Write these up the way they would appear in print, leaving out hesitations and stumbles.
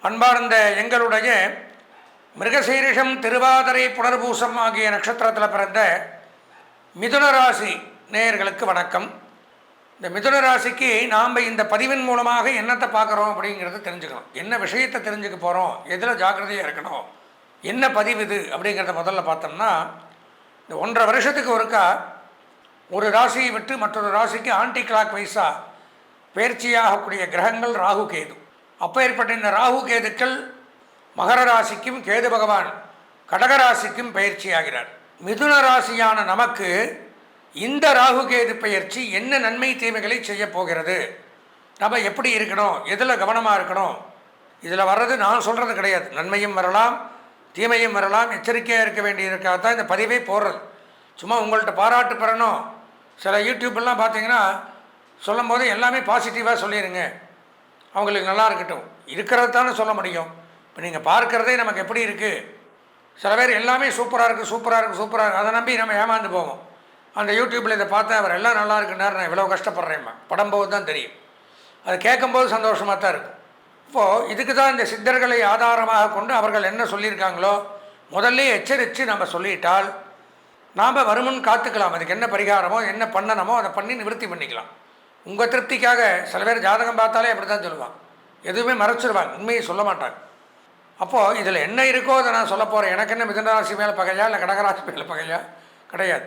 அன்பார்ந்த எங்களுடைய மிருகசீரிஷம், திருவாதிரை, புனர்பூசம் ஆகிய நட்சத்திரத்தில் பிறந்த மிதுன ராசி நேயர்களுக்கு வணக்கம். இந்த மிதுன ராசிக்கு நாம் இந்த பதிவின் மூலமாக என்னத்தை பார்க்குறோம் அப்படிங்கிறத தெரிஞ்சுக்கணும். என்ன விஷயத்தை தெரிஞ்சுக்க போகிறோம், எதில் ஜாக்கிரதையாக இருக்கணும், என்ன பதிவு இது அப்படிங்கிறத முதல்ல பார்த்தோம்னா, இந்த 1.5 வருஷத்துக்கு ஒருக்கா ஒரு ராசியை விட்டு மற்றொரு ராசிக்கு ஆன்டி கிளாக் வைஸாக பயிற்சியாகக்கூடிய கிரகங்கள் ராகு கேது. அப்போ ஏற்பட்ட இந்த ராகு கேதுக்கள் மகர ராசிக்கும் கேது பகவான் கடகராசிக்கும் பயிற்சியாகிறார். மிதுன ராசியான நமக்கு இந்த ராகு கேது பயிற்சி என்ன நன்மை தீமைகளை செய்ய போகிறது, நம்ம எப்படி இருக்கணும், எதில் கவனமாக இருக்கணும், இதில் வர்றது நான் சொல்கிறது கிடையாது. நன்மையும் வரலாம், தீமையும் வரலாம், எச்சரிக்கையாக இருக்க வேண்டியிருக்காக தான் இந்த பதிவே போடுறது. சும்மா உங்கள்கிட்ட பாராட்டு பெறணும். சில யூடியூப்லாம் பார்த்தீங்கன்னா சொல்லும் போது எல்லாமே பாசிட்டிவாக சொல்லிடுங்க, அவங்களுக்கு நல்லா இருக்கட்டும், இருக்கிறது தானே சொல்ல முடியும். இப்போ நீங்கள் பார்க்குறதே நமக்கு எப்படி இருக்குது, சில பேர் எல்லாமே சூப்பராக இருக்குது சூப்பராக இருக்குது சூப்பராக இருக்குது, அதை நம்பி நம்ம ஏமாந்து போவோம். அந்த யூடியூப்பில் இதை பார்த்தா அவர் எல்லாம் நல்லா இருக்குன்னாரு, நான் இவ்வளோ கஷ்டப்படுறேம்மா, படம் போது தான் தெரியும். அது கேட்கும்போது சந்தோஷமாக தான் இருக்கும். இப்போது இதுக்கு தான் இந்த சித்தர்களை ஆதாரமாக கொண்டு அவர்கள் என்ன சொல்லியிருக்காங்களோ முதல்ல எச்சரித்து நம்ம சொல்லிட்டால் நாம் வருமுன் காத்துக்கலாம். அதுக்கு என்ன பரிகாரமோ என்ன பண்ணணுமோ அதை பண்ணி நிவர்த்தி பண்ணிக்கலாம். உங்கள் திருப்திக்காக சில பேர் ஜாதகம் பார்த்தாலே அப்படி தான் சொல்லுவாங்க, எதுவுமே மறைச்சிடுவாங்க, உண்மையை சொல்ல மாட்டாங்க. அப்போது இதில் என்ன இருக்கோ அதை நான் சொல்ல போகிறேன். எனக்கு என்ன மிதுனராசி மேலே பகையா இல்லை கடகராசி மேலே பகையா கிடையாது.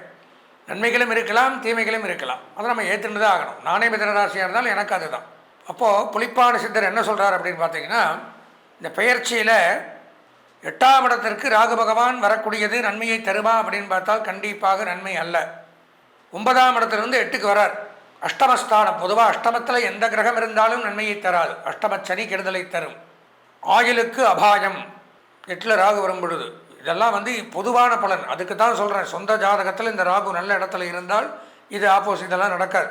நன்மைகளும் இருக்கலாம், தீமைகளும் இருக்கலாம், அதை நம்ம ஏற்றுன்னு தான் ஆகணும். நானே மிதுனராசியாக இருந்தாலும் எனக்கு அதுதான். அப்போது புலிப்பாணி சித்தர் என்ன சொல்கிறார் அப்படின்னு பார்த்தீங்கன்னா, இந்த பெயர்ச்சியில் 8ஆம் இடத்திற்கு ராகு பகவான் வரக்கூடியது நன்மையை தருமா அப்படின்னு பார்த்தால் கண்டிப்பாக நன்மை அல்ல. 9ஆம் இடத்துலேருந்து 8க்கு வரார். அஷ்டமஸ்தானம், பொதுவாக அஷ்டமத்தில் எந்த கிரகம் இருந்தாலும் நன்மையை தராது, அஷ்டமச்சனி கெடுதலை தரும். ஆயுளுக்கு அபாயம், 8ல் ராகு வரும் பொழுது. இதெல்லாம் பொதுவான பலன், அதுக்கு தான் சொல்கிறேன். சொந்த ஜாதகத்தில் இந்த ராகு நல்ல இடத்துல இருந்தால் இது ஆப்போசிட்டெல்லாம் நடக்காது.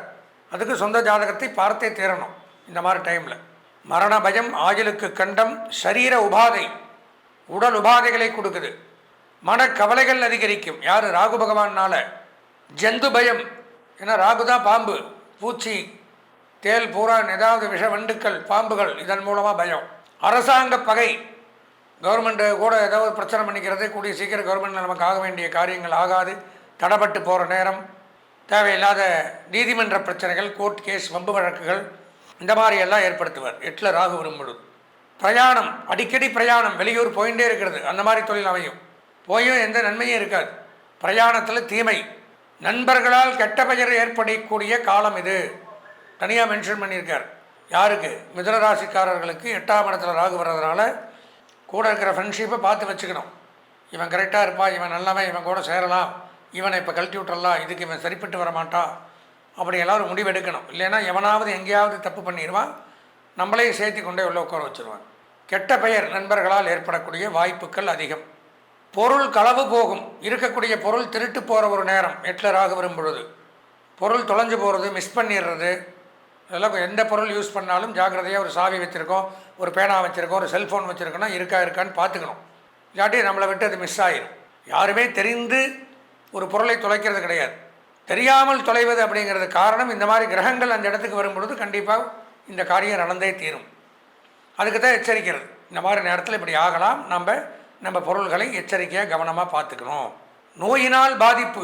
அதுக்கு சொந்த ஜாதகத்தை பார்த்தே தீரணும். இந்த மாதிரி டைமில் மரண பயம், ஆயுளுக்கு கண்டம், சரீர உபாதை, உடல் உபாதைகளை கொடுக்குது, மனக்கவலைகள் அதிகரிக்கும். யார்? ராகு பகவானால். ஜந்து பயம், ஏன்னா ராகு தான் பாம்பு, பூச்சி, தேல், பூரான், ஏதாவது விஷ வண்டுக்கள், பாம்புகள், இதன் மூலமாக பயம். அரசாங்க பகை, கவர்மெண்ட்டு கூட ஏதாவது பிரச்சனை பண்ணிக்கிறது, கூடிய சீக்கிரம் கவர்மெண்ட்டில் நமக்கு ஆக வேண்டிய காரியங்கள் ஆகாது, தடைப்பட்டு போகிற நேரம், தேவையில்லாத நீதிமன்ற பிரச்சனைகள், கோர்ட் கேஸ், வம்பு வழக்குகள், இந்த மாதிரியெல்லாம் ஏற்படுத்துவார் 8ல் ராகு வரும்பொழுது. பிரயாணம், அடிக்கடி பிரயாணம், வெளியூர் போயிட்டே இருக்கிறது, அந்த மாதிரி தொழில் அமையும். போயும் எந்த நன்மையும் இருக்காது. பிரயாணத்தில் தீமை, நண்பர்களால் கெட்ட பெயர் ஏற்படக்கூடிய காலம் இது. தனியாக மென்ஷன் பண்ணியிருக்கார். யாருக்கு? மிதுனராசிக்காரர்களுக்கு 8ஆம் இடத்துல ராகு வர்றதுனால கூட இருக்கிற ஃப்ரெண்ட்ஷிப்பை பார்த்து வச்சுக்கணும். இவன் கரெக்டாக இருப்பான், இவன் நல்லவன், இவன் கூட சேரலாம், இவனை இப்போ கழட்டி விட்டுறலாம், இதுக்கு இவன் சரிப்பட்டு வரமாட்டான், அப்படியெல்லாம் ஒரு முடிவு எடுக்கணும். இல்லைன்னா எவனாவது எங்கேயாவது தப்பு பண்ணிடுவான், நம்மளையும் சேர்த்து கொண்டே உள்ள உட்கார வச்சுருவான். கெட்ட பெயர் நண்பர்களால் ஏற்படக்கூடிய வாய்ப்புகள் அதிகம். பொருள் களவு போகும், இருக்கக்கூடிய பொருள் திருட்டு போகிற ஒரு நேரம் 8ல் ராகு வரும் பொழுது. பொருள் தொலைஞ்சு போகிறது, மிஸ் பண்ணிடுறது, அதெல்லாம் எந்த பொருள் யூஸ் பண்ணாலும் ஜாக்கிரதையாக ஒரு சாவி வச்சுருக்கோம், ஒரு பேனா வச்சுருக்கோம், ஒரு செல்ஃபோன் வச்சுருக்கோன்னா இருக்கான்னு பார்த்துக்கணும். இல்லாட்டி நம்மளை விட்டு அது மிஸ் ஆகிடும். யாருமே தெரிந்து ஒரு பொருளை தொலைக்கிறது கிடையாது, தெரியாமல் தொலைவது அப்படிங்கிறது காரணம். இந்த மாதிரி கிரகங்கள் அந்த இடத்துக்கு வரும் பொழுது கண்டிப்பாக இந்த காரியம் நடந்தே தீரும். அதுக்கு தான் எச்சரிக்கிறது. இந்த மாதிரி நேரத்தில் இப்படி ஆகலாம், நம்ம பொருள்களை எச்சரிக்கையாக கவனமாக பார்த்துக்கணும். நோயினால் பாதிப்பு,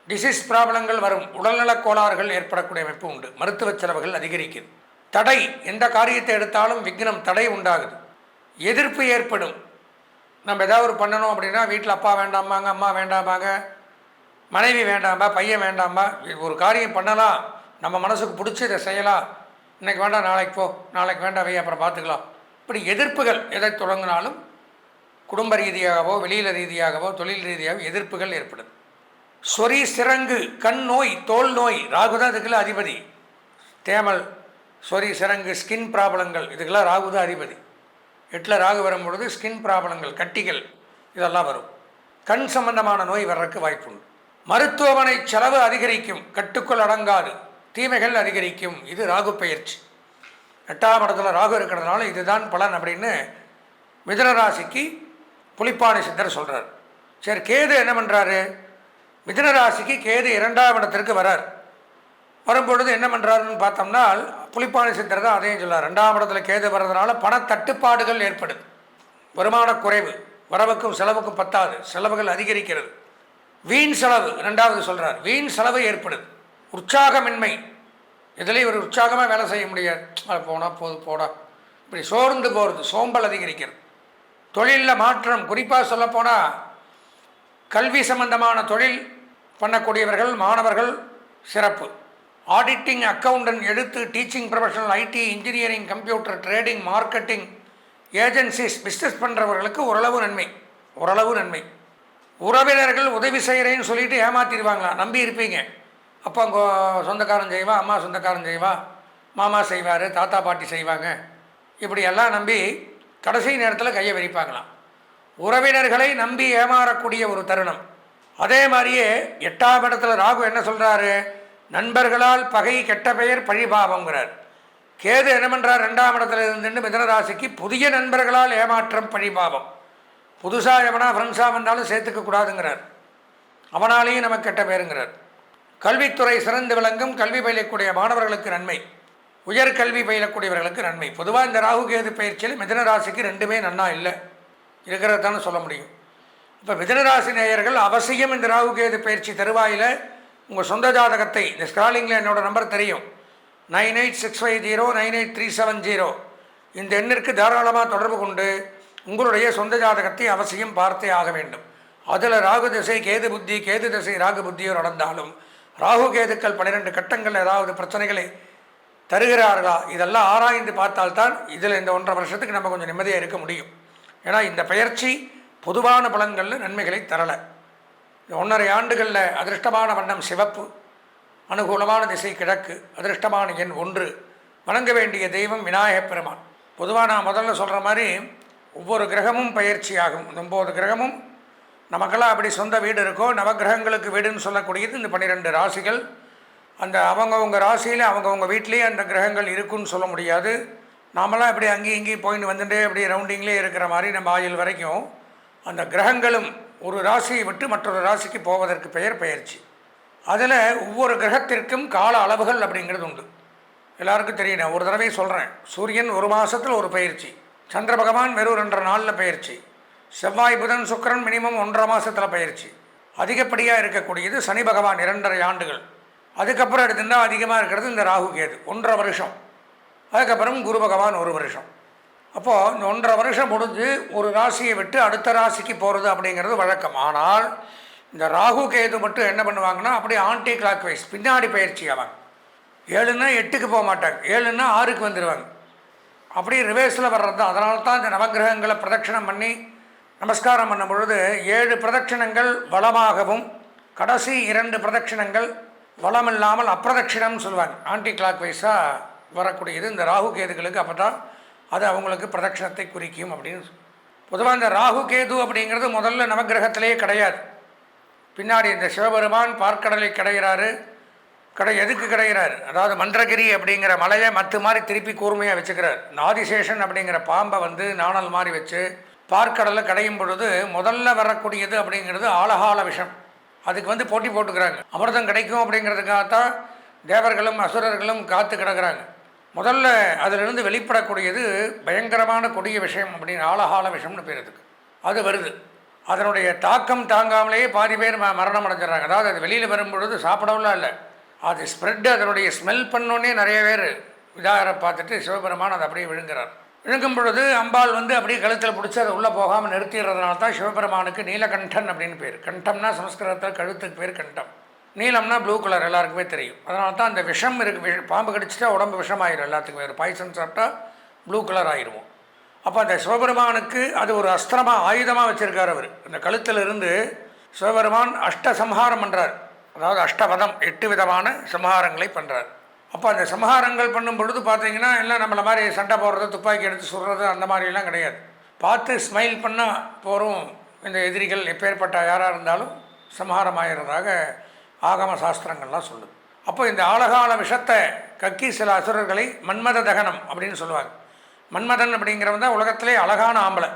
டிசீஸ் ப்ராப்ளங்கள் வரும், உடல்நலக் கோளாறுகள் ஏற்படக்கூடிய அமைப்பு உண்டு, மருத்துவ செலவுகள் அதிகரிக்குது. தடை, எந்த காரியத்தை எடுத்தாலும் விக்னம், தடை உண்டாகுது. எதிர்ப்பு ஏற்படும். நம்ம ஏதாவது ஒரு பண்ணணும் அப்படின்னா வீட்டில் அப்பா வேண்டாமாங்க, அம்மா வேண்டாமாங்க, மனைவி வேண்டாம்பா, பையன் வேண்டாம்பா. ஒரு காரியம் பண்ணலாம், நம்ம மனசுக்கு பிடிச்சி இதை செய்யலாம், இன்றைக்கி வேண்டாம் நாளைக்கு போ, நாளைக்கு வேண்டாம் வை, அப்புறம் பார்த்துக்கலாம். இப்படி எதிர்ப்புகள் எதை தொடங்கினாலும் குடும்ப ரீதியாகவோ வெளியில் ரீதியாகவோ தொழில் ரீதியாகவோ எதிர்ப்புகள் ஏற்படுது. சொறி, சிரங்கு, கண் நோய், தோல் நோய், ராகு தான் இதுக்கெல்லாம் அதிபதி. தேமல், சொறி, சிரங்கு, ஸ்கின் ப்ராப்ளங்கள், இதுக்கெல்லாம் ராகு தான் அதிபதி. 8ல் ராகு வரும் பொழுது ஸ்கின் ப்ராப்ளங்கள், கட்டிகள், இதெல்லாம் வரும். கண் சம்பந்தமான நோய் வர்றதுக்கு வாய்ப்புண்டு. மருத்துவமனை செலவு அதிகரிக்கும், கட்டுக்குள் அடங்காது, தீமைகள் அதிகரிக்கும். இது ராகு பயிற்சி. 8ஆம் இடத்துல ராகு இருக்கிறதுனால இதுதான் பலன் அப்படின்னு மிதுனராசிக்கு புலிப்பாணி சித்தர் சொல்கிறார். சரி, கேது என்ன பண்ணுறாரு? மிதுனராசிக்கு கேது 2ஆம் இடத்திற்கு வரார். வரும்பொழுது என்ன பண்ணுறாருன்னு பார்த்தோம்னா புலிப்பாணி சித்தர் தான் அதையும் சொல்கிறார். 2ஆம் இடத்துல கேது வர்றதுனால பணத்தட்டுப்பாடுகள் ஏற்படுது, வருமான குறைவு, வரவுக்கும் செலவுக்கும் பத்தாது, செலவுகள் அதிகரிக்கிறது, வீண் செலவு. 2வது சொல்கிறார், வீண் செலவு ஏற்படுது, உற்சாகமின்மை, இதுலேயும் ஒரு உற்சாகமாக வேலை செய்ய முடியாது, அது போனால் போடா இப்படி சோர்ந்து போகிறது, சோம்பல் அதிகரிக்கிறது. தொழிலில் மாற்றம், குறிப்பாக சொல்லப்போனால் கல்வி சம்பந்தமான தொழில் பண்ணக்கூடியவர்கள் மாணவர்கள் சிறப்பு. ஆடிட்டிங், அக்கௌண்டன்ட், எழுத்து, teaching professional, IT, engineering, computer, trading, marketing, agencies, business பண்ணுறவர்களுக்கு ஓரளவு நன்மை. உறவினர்கள் உதவி செய்கிறேன்னு சொல்லிட்டு ஏமாற்றிடுவாங்களா, நம்பி இருப்பீங்க. அப்போ அங்கே சொந்தக்காரன் செய்வா, அம்மா சொந்தக்காரன் செய்வா, மாமா செய்வார், தாத்தா பாட்டி செய்வாங்க, இப்படியெல்லாம் நம்பி கடைசி நேரத்தில் கையை விரிப்பாங்களாம். உறவினர்களை நம்பி ஏமாறக்கூடிய ஒரு தருணம். அதே மாதிரியே 8ஆம் இடத்துல ராகு என்ன சொல்கிறாரு, நண்பர்களால் பகை, கெட்ட பெயர், பழிபாவங்கிறார். கேது என்ன பண்ணுறார், 2ஆம் இடத்துல இருந்துட்டு மிதுன ராசிக்கு புதிய நண்பர்களால் ஏமாற்றம், பழிபாவம். புதுசாக எவனா ஃப்ரெண்ட்ஸாக வந்தாலும் சேர்த்துக்கக்கூடாதுங்கிறார், அவனாலேயும் நமக்கு கெட்ட பேருங்கிறார். கல்வித்துறை சிறந்து விளங்கும், கல்வி பயிலக்கூடிய மாணவர்களுக்கு நன்மை, உயர்கல்வி பயிலக்கூடியவர்களுக்கு நன்மை. பொதுவாக இந்த ராகு கேது பயிற்சியில் மிதுன ராசிக்கு 2மே நன்னா இல்லை, இருக்கிறதானு சொல்ல முடியும். இப்போ மிதுனராசி நேயர்கள் அவசியம் இந்த ராகு கேது பயிற்சி தருவாயில் உங்கள் சொந்த ஜாதகத்தை, இந்த ஸ்க்ராலிங்கில் என்னோடய நம்பர் தெரியும், 9865098370, இந்த எண்ணிற்கு தாராளமாக தொடர்பு கொண்டு உங்களுடைய சொந்த ஜாதகத்தை அவசியம் பார்த்தே ஆக வேண்டும். அதில் ராகு திசை கேது புத்தி, கேது திசை ராகு புத்தியோ நடந்தாலும் ராகு கேதுக்கள் 12 கட்டங்கள் ஏதாவது பிரச்சனைகளை தருகிறார்களா, இதெல்லாம் ஆராய்ந்து பார்த்தால்தான் இதில் இந்த 1.5 வருஷத்துக்கு நம்ம கொஞ்சம் நிம்மதியாக இருக்க முடியும். ஏன்னா இந்த பயிற்சி பொதுவான பலன்களில் நன்மைகளை தரலை. 1.5 ஆண்டுகளில் அதிர்ஷ்டமான வண்ணம் சிவப்பு, அனுகூலமான திசை கிழக்கு, அதிர்ஷ்டமான எண் 1, வணங்க வேண்டிய தெய்வம் விநாயகப் பெருமான். பொதுவாக நான் முதல்ல சொல்கிற மாதிரி ஒவ்வொரு கிரகமும் பயிற்சியாகும். 9 கிரகமும் நமக்கெல்லாம் அப்படி சொந்த வீடு இருக்கோ, நவகிரகங்களுக்கு வீடுன்னு சொல்லக்கூடியது இந்த 12 ராசிகள். அந்த அவங்கவுங்க ராசியில் அவங்கவுங்க வீட்லேயே அந்த கிரகங்கள் இருக்குன்னு சொல்ல முடியாது. நாமெல்லாம் இப்படி அங்கேயும் இங்கேயும் போயின்னு வந்துட்டே அப்படி ரவுண்டிங்லேயே இருக்கிற மாதிரி நம்ம ஆயுள் வரைக்கும் அந்த கிரகங்களும் ஒரு ராசியை விட்டு மற்றொரு ராசிக்கு போவதற்கு பெயர் பயிற்சி. அதில் ஒவ்வொரு கிரகத்திற்கும் கால அளவுகள் அப்படிங்கிறது உண்டு. எல்லாருக்கும் தெரியும், நான் ஒரு தடவை சொல்கிறேன். சூரியன் 1 மாதத்தில் ஒரு பயிற்சி, சந்திர பகவான் வெறும் 2 நாளில் பயிற்சி, செவ்வாய் புதன் சுக்கிரன் மினிமம் 1.5 மாதத்தில் பயிற்சி, அதிகப்படியாக இருக்கக்கூடியது சனி பகவான் 2.5 ஆண்டுகள், அதுக்கப்புறம் எடுத்துட்டால் அதிகமாக இருக்கிறது இந்த ராகு கேது 1.5 வருஷம், அதுக்கப்புறம் குரு பகவான் 1 வருஷம். அப்போது இந்த 1.5 வருஷம் முடிஞ்சு ஒரு ராசியை விட்டு அடுத்த ராசிக்கு போகிறது அப்படிங்கிறது வழக்கம். ஆனால் இந்த ராகு கேது மட்டும் என்ன பண்ணுவாங்கன்னா அப்படியே ஆன்டி கிளாக் வைஸ் பின்னாடி பயிற்சி ஆவாங்க. 7ன்னா 8க்கு போக மாட்டாங்க, 7ன்னா 6க்கு வந்துடுவாங்க. அப்படியே ரிவேர்ஸில் வர்றது தான். அதனால தான் இந்த நவகிரகங்களை பிரதட்சணம் பண்ணி நமஸ்காரம் பண்ணும் பொழுது 7 பிரதட்சணங்கள் வளமாகவும் கடைசி 2 பிரதட்சணங்கள் வளம் இல்லாமல் அப்பிரதட்சிணம்னு சொல்லுவாங்க. ஆன்டி கிளாக் வைஸாக வரக்கூடியது இந்த ராகு கேதுகளுக்கு. அப்போ தான் அது அவங்களுக்கு பிரதட்சணத்தை குறிக்கும் அப்படின்னு. பொதுவாக இந்த ராகு கேது அப்படிங்கிறது முதல்ல நவகிரகத்திலேயே கிடையாது. பின்னாடி இந்த சிவபெருமான் பார்க்கடலை கிடைகிறாரு. எதுக்கு கிடைகிறார், அதாவது மந்திரகிரி அப்படிங்கிற மலையை மற்ற மாதிரி திருப்பி கூர்மையாக வச்சுக்கிறார். ஆதிசேஷன் அப்படிங்கிற பாம்பை வந்து நாணல் மாதிரி வச்சு பார்க்கடலை கடையும் பொழுது முதல்ல வரக்கூடியது அப்படிங்கிறது ஆலகால விஷம். அதுக்கு வந்து போட்டி போட்டுக்கிறாங்க. அமிர்தம் கிடைக்கும் அப்படிங்கிறதுக்காகத்தான் தேவர்களும் அசுரர்களும் காத்து கிடக்கிறாங்க. முதல்ல அதிலிருந்து வெளிப்படக்கூடியது பயங்கரமான கொடிய விஷயம் அப்படின்னு ஆலகால விஷம்னு பேர் அதுக்கு. அது வருது, அதனுடைய தாக்கம் தாங்காமலேயே பாதி பேர் மரணம் அடைஞ்சிடறாங்க. அதாவது அது வெளியில் வரும்பொழுது சாப்பிடவும் இல்லை, அது ஸ்ப்ரெட்டு, அதனுடைய ஸ்மெல் பண்ணோன்னே நிறைய பேர் இதாக பார்த்துட்டு சிவபெருமான் அதை அப்படியே விழுங்குறார். விழுங்கும் பொழுது அம்பாள் வந்து அப்படியே கழுத்தில் பிடிச்சி அதை உள்ளே போகாமல் நிறுத்திடுறதுனால தான் சிவபெருமானுக்கு நீலகண்டன் அப்படின்னு பேர். கண்டம்னா சமஸ்கிருதத்தில் கழுத்துக்கு பேர் கண்டம், நீலம்னா ப்ளூ கலர் எல்லாருக்குமே தெரியும். அதனால தான் அந்த விஷம் இருக்குது. பாம்பு கடிச்சிட்டா உடம்பு விஷமாயிடும் எல்லாத்துக்கும், வேறு பாய்சன் சாப்பிட்டா ப்ளூ கலர் ஆயிடுவோம். அப்போ அந்த சிவபெருமானுக்கு அது ஒரு அஸ்திரமாக ஆயுதமாக வச்சுருக்கார் அவர். அந்த கழுத்தில் இருந்து சிவபெருமான் அஷ்டசம்ஹாரம் பண்ணுறார், அதாவது அஷ்டவதம் 8 விதமான சம்ஹாரங்களை பண்ணுறார். அப்போ அந்த சம்ஹாரங்கள் பண்ணும் பொழுது பார்த்தீங்கன்னா எல்லாம் நம்மளை மாதிரி சண்டை போடுறது, துப்பாக்கி எடுத்து சுடுறது அந்த மாதிரிலாம் கிடையாது. பார்த்து ஸ்மைல் பண்ணால் போகிறோம். இந்த எதிரிகள் எப்பேற்பட்ட யாராக இருந்தாலும் சம்ஹாரம் ஆகிறதாக ஆகம சாஸ்திரங்கள்லாம் சொல்லுது. அப்போ இந்த ஆலகால விஷத்தை கக்கி சில அசுரர்களை மன்மத தகனம் அப்படின்னு சொல்லுவாங்க. மன்மதன் அப்படிங்கிறவன் தான் உலகத்திலே அழகான ஆம்பளை,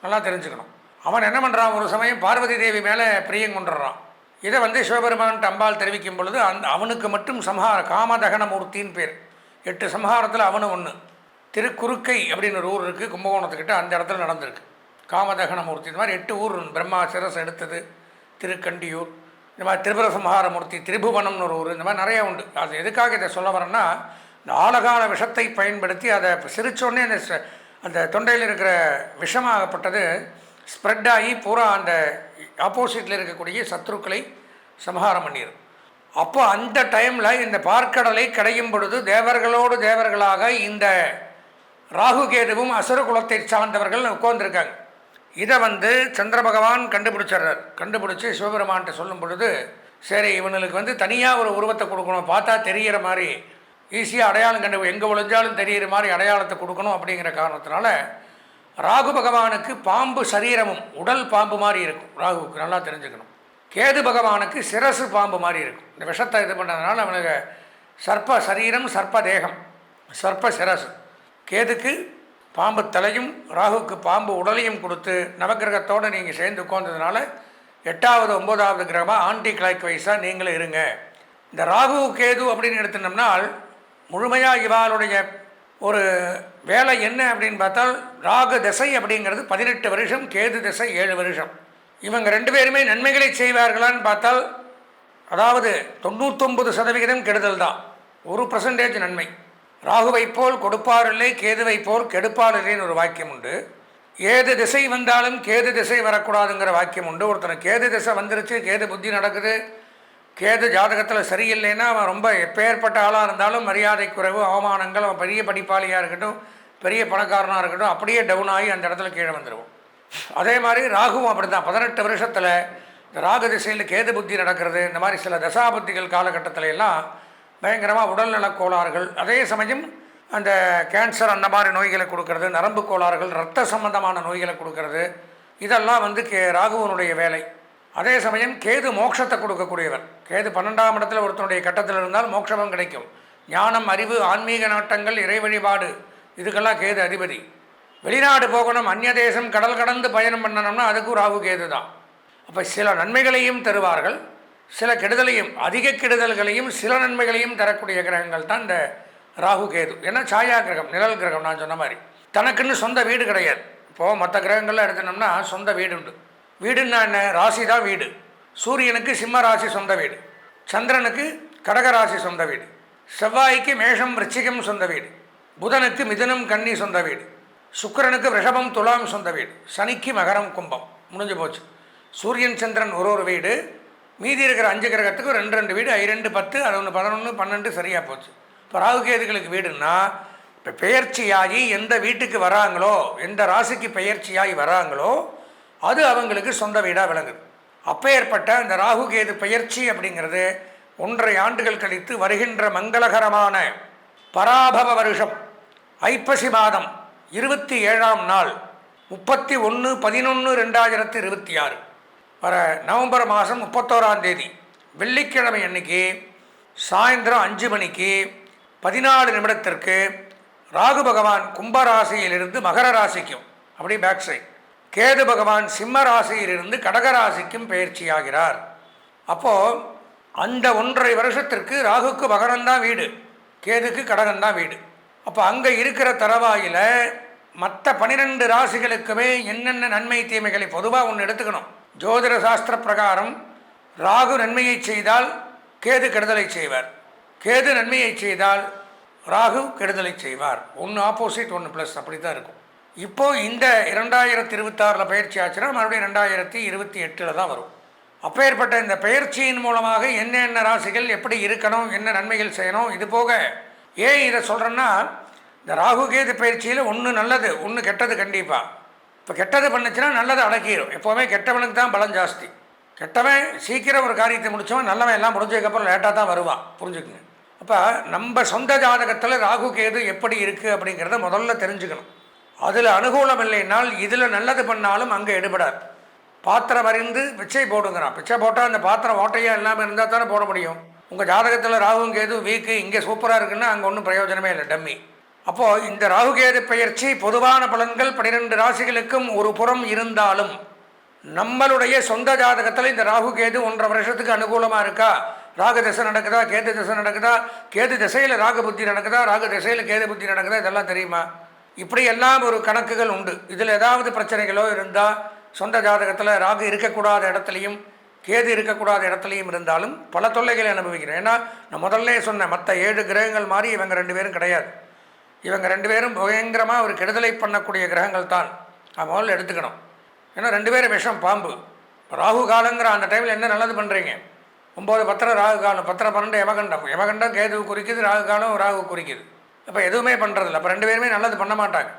நல்லா தெரிஞ்சுக்கணும். அவன் என்ன பண்ணுறான், ஒரு சமயம் பார்வதி தேவி மேலே பிரியம் கொண்டுடுறான். இதை வந்து சிவபெருமான்ட்டு அம்பாள் தெரிவிக்கும் பொழுது அவனுக்கு மட்டும் சம்ஹார காமதகன மூர்த்தின்னு பேர். 8 சம்ஹாரத்தில் அவனு ஒன்று. திருக்குறுக்கை அப்படின்னு ஒரு ஊர் இருக்குது கும்பகோணத்துக்கிட்ட, அந்த இடத்துல நடந்திருக்கு. காமதகனமூர்த்தி, இந்த மாதிரி 8 ஊர். பிரம்மா சிரஸ் எடுத்தது திருக்கண்டியூர், இந்த மாதிரி திரிபுர சம்ஹாரமூர்த்தி திரிபுவனம்னு ஒரு ஊர், இந்த மாதிரி நிறையா உண்டு. அது எதுக்காக இதை சொல்ல வரேன்னா, இந்த ஆழகால விஷத்தை பயன்படுத்தி அதை சிரித்தோடனே அந்த தொண்டையில் இருக்கிற விஷமாகப்பட்டது ஸ்ப்ரெட் ஆகி பூரா அந்த ஆப்போசிட்டில் இருக்கக்கூடிய சத்ருக்களை சம்ஹாரம் பண்ணிடும். அப்போ அந்த டைமில் இந்த பார்க்கடலை கடையும் பொழுது தேவர்களோடு தேவர்களாக இந்த ராகு கேதுவும் அசுர குலத்தை சார்ந்தவர்கள் உட்கார்ந்துருக்காங்க. இதை சந்திர பகவான் கண்டுபிடிச்சிட்றார். கண்டுபிடிச்சி சிவபெருமான்கிட்ட சொல்லும் பொழுது, சரி இவனுக்கு தனியாக ஒரு உருவத்தை கொடுக்கணும், பார்த்தா தெரிகிற மாதிரி ஈஸியாக அடையாளம் எங்கே ஒழிஞ்சாலும் தெரிகிற மாதிரி அடையாளத்தை கொடுக்கணும். அப்படிங்கிற காரணத்தினால ராகு பகவானுக்கு பாம்பு சரீரமும் உடல் பாம்பு மாதிரி இருக்கும். ராகுவுக்கு நல்லா தெரிஞ்சுக்கணும். கேது பகவானுக்கு சிரசு பாம்பு மாதிரி இருக்கும். இந்த விஷத்தை இது பண்ணுறதுனால அவனுக்கு சர்ப்ப சரீரம், சர்ப்ப தேகம், சர்ப்ப சிரசு. கேதுக்கு பாம்பு தலையும் ராகுக்கு பாம்பு உடலையும் கொடுத்து நவகிரகத்தோடு நீங்கள் சேர்ந்து உட்கார்ந்ததுனால 8வது 9வது கிரகமாக ஆன்டி கிளாக் வைஸாக நீங்களும் இருங்க. இந்த ராகு கேது அப்படின்னு எடுத்துனோம்னால் முழுமையாக இவாளுடைய ஒரு வேலை என்ன அப்படின்னு பார்த்தால், ராகு திசை அப்படிங்கிறது 18 வருஷம், கேது திசை 7 வருஷம். இவங்க 2 பேருமே நன்மைகளை செய்வார்களான்னு பார்த்தால், அதாவது 99% கெடுதல் தான், 1% நன்மை. ராகுவை போல் கொடுப்பார் இல்லை, கேதுவை போல் கெடுப்பார் இல்லைன்னு ஒரு வாக்கியம் உண்டு. ஏது திசை வந்தாலும் கேது திசை வரக்கூடாதுங்கிற வாக்கியம் உண்டு. ஒருத்தனை கேது திசை வந்துருச்சு, கேது புத்தி நடக்குது, கேது ஜாதகத்தில் சரியில்லைன்னா அவன் ரொம்ப எப்பேற்பட்ட ஆளாக இருந்தாலும் மரியாதை குறைவு, அவமானங்கள், அவன் பெரிய படிப்பாளியாக இருக்கட்டும், பெரிய பணக்காரனாக இருக்கட்டும், அப்படியே டவுன் ஆகி அந்த இடத்துல கீழே வந்துடுவோம். அதே மாதிரி ராகுவும் அப்படி தான். 18 வருஷத்தில் இந்த ராகு திசையில் கேது புத்தி நடக்கிறது. இந்த மாதிரி சில தசாபுத்திகள் காலகட்டத்தில் எல்லாம் பயங்கரமாக உடல்நலக் கோளாறுகள், அதே சமயம் அந்த கேன்சர் அந்த மாதிரி நோய்களை கொடுக்கறது, நரம்பு கோளாறுகள், இரத்த சம்பந்தமான நோய்களை கொடுக்கறது, இதெல்லாம் ராகுவனுடைய வேலை. அதே சமயம் கேது மோட்சத்தை கொடுக்கக்கூடியவர். கேது 12ஆம் இடத்துல ஒருத்தனுடைய கட்டத்தில் இருந்தால் மோட்சமும் கிடைக்கும். ஞானம், அறிவு, ஆன்மீக நாட்டங்கள், இறை வழிபாடு, இதுக்கெல்லாம் கேது அதிபதி. வெளிநாடு போகணும், அந்நிய தேசம் கடல் கடந்து பயணம் பண்ணணும்னா அதுக்கும் ராகு கேது தான். அப்போ சில நன்மைகளையும் தருவார்கள், சில கெடுதலையும், அதிக கெடுதல்களையும் சில நன்மைகளையும் தரக்கூடிய கிரகங்கள் தான் இந்த ராகு கேது. ஏன்னா சாயா கிரகம், நிழல் கிரகம். நான் சொன்ன மாதிரி தனக்குன்னு சொந்த வீடு கிடையாது. இப்போது மற்ற கிரகங்கள்லாம் எடுத்தோம்னா சொந்த வீடு உண்டு. வீடுன்னா என்ன? ராசி தான் வீடு. சூரியனுக்கு சிம்ம ராசி சொந்த வீடு, சந்திரனுக்கு கடகராசி சொந்த வீடு, செவ்வாய்க்கு மேஷம் விருச்சிகம் சொந்த வீடு, புதனுக்கு மிதுனம் கன்னி சொந்த வீடு, சுக்கிரனுக்கு ரிஷபம் துலாம் சொந்த வீடு, சனிக்கு மகரம் கும்பம். முடிஞ்சு போச்சு. சூரியன் சந்திரன் ஒரு வீடு, மீதி இருக்கிற 5 கிரகத்துக்கு 2 வீடு, 2 10, 11 11 12 சரியாக போச்சு. இப்போ ராகுகேதுகளுக்கு வீடுன்னா இப்போ பெயர்ச்சியாகி எந்த வீட்டுக்கு வராங்களோ, எந்த ராசிக்கு பெயர்ச்சியாகி வராங்களோ அது அவங்களுக்கு சொந்த வீடாக விளங்குது. அப்பேற்பட்ட இந்த ராகுகேது பெயர்ச்சி அப்படிங்கிறது 1.5 ஆண்டுகள் கழித்து வருகின்ற மங்களகரமான பராபவ வருஷம் ஐப்பசி மாதம் 27ஆம் நாள் 31/11/2026 வர நவம்பர் மாதம் 31ஆம் தேதி வெள்ளிக்கிழமை அன்னைக்கு சாயந்தரம் 5 மணிக்கு 14 நிமிடத்திற்கு ராகு பகவான் கும்பராசியிலிருந்து மகர ராசிக்கும், அப்படி பேக் சைட், கேது பகவான் சிம்ம ராசியிலிருந்து கடகராசிக்கும் பயிற்சியாகிறார். அப்போது அந்த 1.5 வருஷத்திற்கு ராகுக்கு மகரம்தான் வீடு, கேதுக்கு கடகம்தான் வீடு. அப்போ அங்கே இருக்கிற தரவாயில் மற்ற 12 ராசிகளுக்குமே என்னென்ன நன்மை தீமைகளை பொதுவாக ஒன்று எடுத்துக்கணும். ஜோதிட சாஸ்திர பிரகாரம் ராகு நன்மையை செய்தால் கேது கெடுதலை செய்வார், கேது நன்மையை செய்தால் ராகு கெடுதலை செய்வார். ஒன்று ஆப்போசிட், ஒன்று ப்ளஸ், அப்படி தான் இருக்கும். இப்போது இந்த 2026 பயிற்சி ஆச்சுன்னா மறுபடியும் 2028 தான் வரும். அப்பேற்பட்ட இந்த பயிற்சியின் மூலமாக என்னென்ன ராசிகள் எப்படி இருக்கணும், என்ன நன்மைகள் செய்யணும், இது போக ஏன் இதை சொல்கிறேன்னா, இந்த ராகு கேது பயிற்சியில் ஒன்று நல்லது, ஒன்று கெட்டது. கண்டிப்பாக இப்போ கெட்டது பண்ணுச்சுன்னா நல்லதை அடக்கிடும். எப்போவுமே கெட்டவனுக்கு தான் பலம் ஜாஸ்தி. கெட்டவன் சீக்கிரம் ஒரு காரியத்தை முடித்தவன், நல்லவன் எல்லாம் முடிஞ்சதுக்கப்புறம் லேட்டாக தான் வருவான், புரிஞ்சுக்குங்க. அப்போ நம்ம சொந்த ஜாதகத்தில் ராகு கேது எப்படி இருக்குது அப்படிங்கிறத முதல்ல தெரிஞ்சுக்கணும். அதில் அனுகூலம் இல்லைன்னால் இதில் நல்லது பண்ணாலும் அங்கே எடுபடாது. பாத்திரம் அறிந்து பிச்சை போடுங்கிறான். பிச்சை போட்டால் அந்த பாத்திரம் ஓட்டையாக இல்லாமல் இருந்தால் தானே போட முடியும். உங்கள் ஜாதகத்தில் ராகு கேது வீக்கு, இங்கே சூப்பராக இருக்குன்னா அங்கே ஒன்றும் பிரயோஜனமே இல்லை, டம்மி. அப்போது இந்த ராகுகேது பெயர்ச்சி பொதுவான பலன்கள் 12 ராசிகளுக்கும் ஒரு புறம் இருந்தாலும் நம்மளுடைய சொந்த ஜாதகத்தில் இந்த ராகுகேது 1.5 வருஷத்துக்கு அனுகூலமாக இருக்கா, ராகு திசை நடக்குதா, கேது திசை நடக்குதா, கேது திசையில் ராகு புத்தி நடக்குதா, ராகு திசையில் கேது புத்தி நடக்குதா, இதெல்லாம் தெரியுமா? இப்படி எல்லாம் ஒரு கணக்குகள் உண்டு. இதில் ஏதாவது பிரச்சனைகளோ இருந்தால் சொந்த ஜாதகத்தில் ராகு இருக்கக்கூடாத இடத்துலையும் கேது இருக்கக்கூடாத இடத்துலையும் இருந்தாலும் பல தொல்லைகளை அனுபவிக்கிறேன். ஏன்னா நான் முதல்ல சொன்னேன், மற்ற 7 கிரகங்கள் மாதிரி இவங்க 2 பேரும் கிடையாது. இவங்க 2 பேரும் பயங்கரமாக ஒரு கெடுதலை பண்ணக்கூடிய கிரகங்கள் தான் முதல்ல எடுத்துக்கணும். ஏன்னா 2 பேரும் விஷம், பாம்பு. ராகு காலங்கிற அந்த டைமில் என்ன நல்லது பண்ணுறீங்க? 9 10 ராகு காலம், 10 12 யமகண்டம். யமகண்டம் கேது குறிக்குது, ராகு காலம் ராகு குறிக்குது. அப்போ எதுவுமே பண்ணுறதில்ல. அப்போ 2 பேருமே நல்லது பண்ண மாட்டாங்க.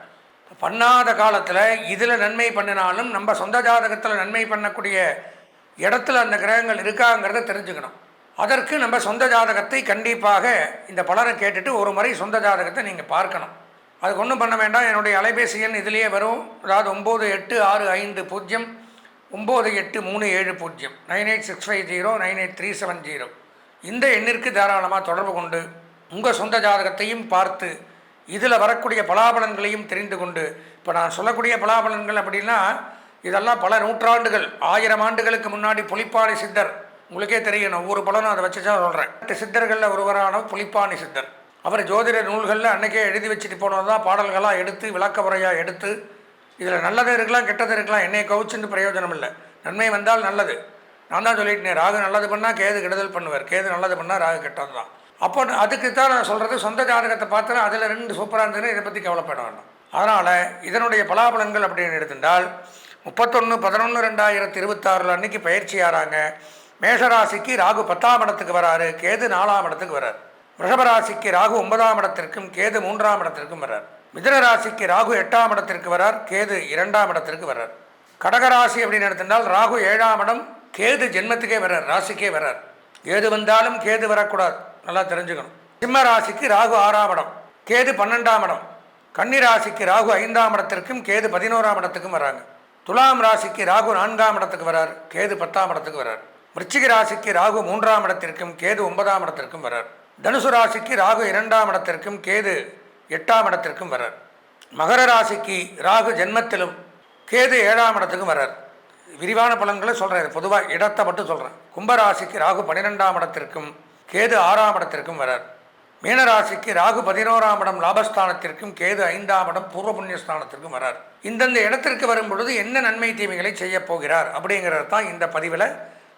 பண்ணாத காலத்தில் இதில் நன்மை பண்ணினாலும் நம்ம சொந்த ஜாதகத்தில் நன்மை பண்ணக்கூடிய இடத்துல அந்த கிரகங்கள் இருக்காங்கிறத தெரிஞ்சுக்கணும். அதற்கு நம்ம சொந்த ஜாதகத்தை கண்டிப்பாக இந்த பலரை கேட்டுட்டு ஒரு முறை சொந்த ஜாதகத்தை நீங்கள் பார்க்கணும். அதுக்கு ஒன்றும் பண்ண வேண்டாம். என்னுடைய அலைபேசி எண் இதிலேயே வரும். அதாவது 9865 9837 98650 98370. இந்த எண்ணிற்கு தாராளமாக தொடர்பு கொண்டு உங்கள் சொந்த ஜாதகத்தையும் பார்த்து இதில் வரக்கூடிய பலாபலன்களையும் தெரிந்து கொண்டு, இப்போ நான் சொல்லக்கூடிய பலாபலன்கள் அப்படின்னா இதெல்லாம் பல நூற்றாண்டுகள் 1000 ஆண்டுகளுக்கு முன்னாடி புலிப்பாணி சித்தர், உங்களுக்கே தெரியணும், ஒவ்வொரு பலனும் அதை வச்சு தான் சொல்கிறேன். 8 சித்தர்களில் ஒருவரான புலிப்பாணி சித்தர், அவர் ஜோதிட நூல்களில் அன்றைக்கே எழுதி வச்சுட்டு போனது தான் பாடல்களாக எடுத்து விளக்க முறையாக எடுத்து, இதில் நல்லது இருக்கலாம் கெட்டது இருக்கலாம், என்னை கவுச்சுன்னு பிரயோஜனம் இல்லை. நன்மை வந்தால் நல்லது. நான் தான் சொல்லிட்டேன், ராகு நல்லது பண்ணால் கேது கெடுதல் பண்ணுவார், கேது நல்லது பண்ணால் ராகு கெட்டது தான். அப்போ அதுக்கு தான் நான் சொல்கிறது, சொந்த ஜாதகத்தை பார்த்தா அதில் 2 சூப்பராக இருந்ததுன்னா இதை பற்றி கவலைப்பட வேண்டாம். அதனால் இதனுடைய பலாபலன்கள் அப்படின்னு எடுத்துட்டால் 31/11/2026 அன்றைக்கி பயிற்சி ஆகிறாங்க. மேஷராசிக்கு ராகு 10ஆம் இடத்துக்கு வராரு, கேது 4ஆம் இடத்துக்கு வரார். ரிஷபராசிக்கு ராகு 9ஆம் இடத்திற்கும் கேது 3ஆம் இடத்திற்கும் வரார். மிதுன ராசிக்கு ராகு 8ஆம் இடத்திற்கு வரார், கேது 2ஆம் இடத்திற்கு வரார். கடகராசி அப்படின்னு எடுத்துட்டால் ராகு 7ஆம் இடம், கேது ஜென்மத்துக்கே வரார், ராசிக்கே வரார். கேது வந்தாலும் கேது வரக்கூடாது, நல்லா தெரிஞ்சுக்கணும். சிம்ம ராசிக்கு ராகு 6ஆம் இடம், கேது 12ஆம் இடம். கன்னி ராசிக்கு ராகு 5ஆம் இடத்திற்கும் கேது 11ஆம் இடத்துக்கும் வராங்க. துலாம் ராசிக்கு ராகு 4ஆம் இடத்துக்கு வரார், கேது 10ஆம் இடத்துக்கு வரார். விருச்சிக ராசிக்கு ராகு 3ஆம் இடத்திற்கும் கேது 9ஆம் இடத்திற்கும் வரார். தனுசு ராசிக்கு ராகு 2ஆம் இடத்திற்கும் கேது 8ஆம் இடத்திற்கும் வரார். மகர ராசிக்கு ராகு ஜென்மத்திலும் கேது 7ஆம் இடத்துக்கும் வரார். விரிவான பலன்களை சொல்கிறேன், பொதுவாக இடத்தை மட்டும் சொல்கிறேன். கும்பராசிக்கு ராகு 12ஆம் இடத்திற்கும் கேது 6ஆம் இடத்திற்கும் வரார். மீனராசிக்கு ராகு 11ஆம் இடம் லாபஸ்தானத்திற்கும் கேது 5ஆம் இடம் பூர்வ புண்ணியஸ்தானத்திற்கும் வரார். இந்தந்த இடத்திற்கு வரும் பொழுது என்ன நன்மை தீமைகளை செய்ய போகிறார் அப்படிங்கிறது தான் இந்த பதிவில்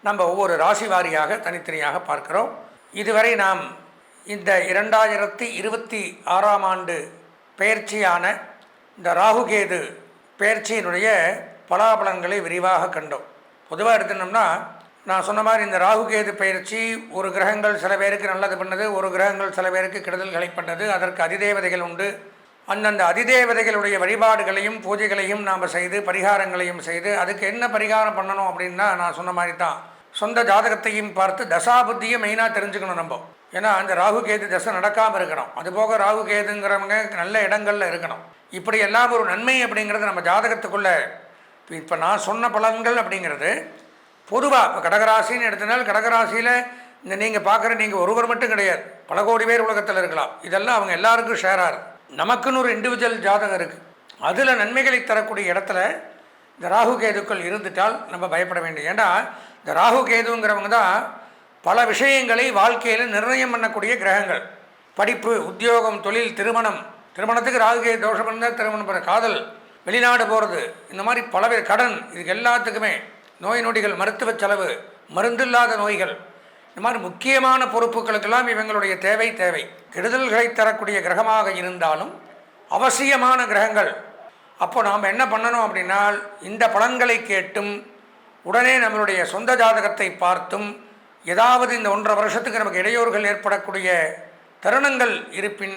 நம்ம ஒவ்வொரு ராசி வாரியாக தனித்தனியாக பார்க்கிறோம். இதுவரை நாம் இந்த 2026ஆம் ஆண்டு பெயர்ச்சியான இந்த ராகுகேது பெயர்ச்சியினுடைய பலாபலன்களை விரிவாக கண்டோம். பொதுவாக எடுத்துனோம்னா நான் சொன்ன மாதிரி இந்த ராகுகேது பயிற்சி ஒரு கிரகங்கள் சில பேருக்கு நல்லது பண்ணது, ஒரு கிரகங்கள் சில பேருக்கு கெடுதல்களை பண்ணது. அதற்கு அதிதேவதைகள் உண்டு. அந்தந்த அதிதேவதைகளுடைய வழிபாடுகளையும் பூஜைகளையும் நாம் செய்து பரிகாரங்களையும் செய்து, அதுக்கு என்ன பரிகாரம் பண்ணணும் அப்படின்னா நான் சொன்ன மாதிரி தான் சொந்த ஜாதகத்தையும் பார்த்து தசாபுத்தியும் மெயினாக தெரிஞ்சுக்கணும் நம்ம. ஏன்னா அந்த ராகுகேது தசை நடக்காமல் இருக்கணும். அதுபோக ராகுகேதுங்கிறவங்க நல்ல இடங்களில் இருக்கணும். இப்படி எல்லாம் ஒரு நன்மை அப்படிங்கிறது நம்ம ஜாதகத்துக்குள்ளே. இப்போ நான் சொன்ன பலன்கள் அப்படிங்கிறது பொதுவாக இப்போ கடகராசின்னு எடுத்தனால் கடகராசியில் இந்த நீங்கள் பார்க்குற நீங்கள் ஒருவர் மட்டும் கிடையாது, பல கோடி பேர் உலகத்தில் இருக்கலாம். இதெல்லாம் அவங்க எல்லாருக்கும் ஷேராக இருக்குது. நமக்குன்னு ஒரு இண்டிவிஜுவல் ஜாதகம் இருக்குது. அதில் நன்மைகளை தரக்கூடிய இடத்துல இந்த ராகுகேதுக்கள் இருந்துட்டால் நம்ம பயப்பட வேண்டும். ஏன்னா இந்த ராகுகேதுங்கிறவங்க தான் பல விஷயங்களை வாழ்க்கையில் நிர்ணயம் பண்ணக்கூடிய கிரகங்கள். படிப்பு, உத்தியோகம், தொழில், திருமணம். திருமணத்துக்கு ராகுகேது தோஷம் இருந்தால் திருமணம் பண்ண, காதல், வெளிநாடு போகிறது, இந்த மாதிரி பலவேறு கடன், இதுக்கு எல்லாத்துக்குமே நோய் நொடிகள், மருத்துவ செலவு, மருந்தில்லாத நோய்கள், இந்த மாதிரி முக்கியமான பொறுப்புகளுக்கெல்லாம் இவங்களுடைய தேவை. கெடுதல்களை தரக்கூடிய கிரகமாக இருந்தாலும் அவசியமான கிரகங்கள். அப்போ நாம் என்ன பண்ணணும் அப்படின்னா இந்த பலன்களை கேட்டும் உடனே நம்மளுடைய சொந்த ஜாதகத்தை பார்த்தும் ஏதாவது இந்த 1.5 வருஷத்துக்கு நமக்கு இடையூறுகள் ஏற்படக்கூடிய தருணங்கள் இருப்பின்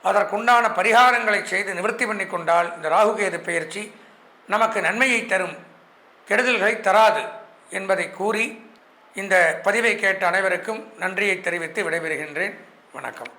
அதற்குண்டான பரிகாரங்களை செய்து நிவர்த்தி பண்ணி கொண்டால் இந்த ராகுகேது பெயர்ச்சி நமக்கு நன்மையை தரும், கெடுதல்களை தராது என்பதை கூறி இந்த பதிவை கேட்ட அனைவருக்கும் நன்றியை தெரிவித்து விடைபெறுகின்றேன். வணக்கம்.